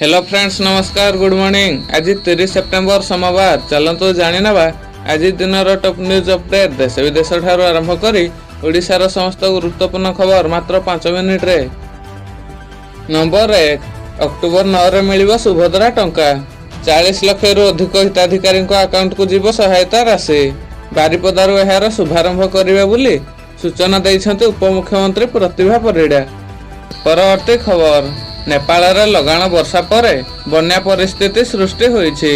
Hello friends नमस्कार good morning. आज 30 September सोमवार चलतु जाणीनवा आज दिन टॉप न्यूज अपडेट। देश विदेश ठारू आरंभ करी ओडिशार समस्त गुरुत्वपूर्ण खबर मात्र 5 मिनिट रे। नंबर 1 अक्टोबर 9 रे मिलिबो सुभद्रा टंका। 40 लाख रु अधिक हिताधिकारी अकाउंट को जीव सहायता राशि। बारिपदारु एहार शुभारंभ करिवे बोली सूचना दैछन्ते उपमुख्यमंत्री प्रतिभा परिडा। परवर्ती खबर नेपाल रे लगाण वर्षा परे बन्या परिस्थिति सृष्टि होईछि।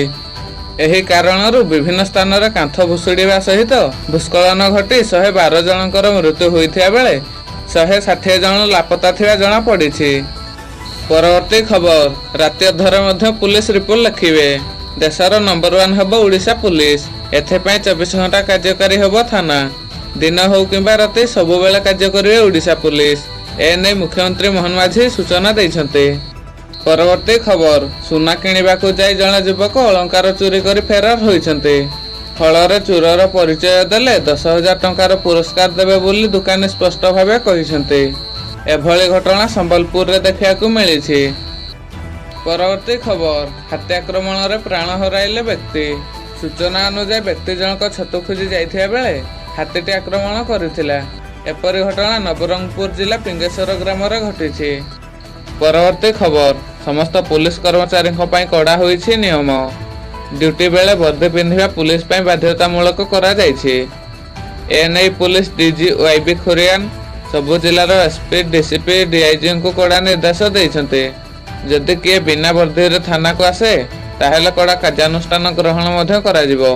एही कारणरू विभिन्न स्थान रे कांथ भुसुड़िबा सहित भूस्खलन घटी 112 जनकर मृत्यु होइथिया बेले 160 जन लापता थिबा जणा पड़िछि। परवर्ती खबर राति अधर मध्य पुलिस रिपोर्ट लिखिबे। देशर नंबर 1 हबो ओडिशा पुलिस। एथे पय 24 घंटा कार्यकारी हबो थाना। दिन हो किबा राति सब बेले कार्य करिवे ओडिशा पुलिस। एने मुख्यमंत्री मोहन माझी सूचना दैछन्ते। परवर्ती खबर सुना किणिबाकू जाई जण युवक अलंकार चोरी करी फेरार होइछन्ते। फलरे चोरर परिचय देले 10,000 टंकार पुरस्कार देबे बोली दुकानी स्पष्ट भाबे कहिछन्ते। एभली घटना संबलपुर रे देखियाकू मिलिछि। परवर्ती खबर हत्या आक्रमण रे प्राण हराइले व्यक्ति। सूचना अनुसार व्यक्ति जनक छतु खोजी जाइथिया बेले हाथीटी आक्रमण करिथिला। एपरी घटना नवरंगपुर जिला पिंगेश्वर ग्राम रे घटिछि। परवर्ती खबर समस्त पुलिस कर्मचारी कड़ा होइछि नियम। ड्यूटी बेले वर्दी पिंधिबा पुलिस पय बाध्यतामूलक करा जाइछि। एनआई पुलिस डीजी वाईबी खोरियान सबु जिलार एसपी डीसीपी डीआईजी को कड़ा निर्देश दैछन्ते। जदि किए बिना वर्दी रे थाना को आसे ताहेले कड़ा कार्यानुष्ठान ग्रहण मध्य करा जिवो।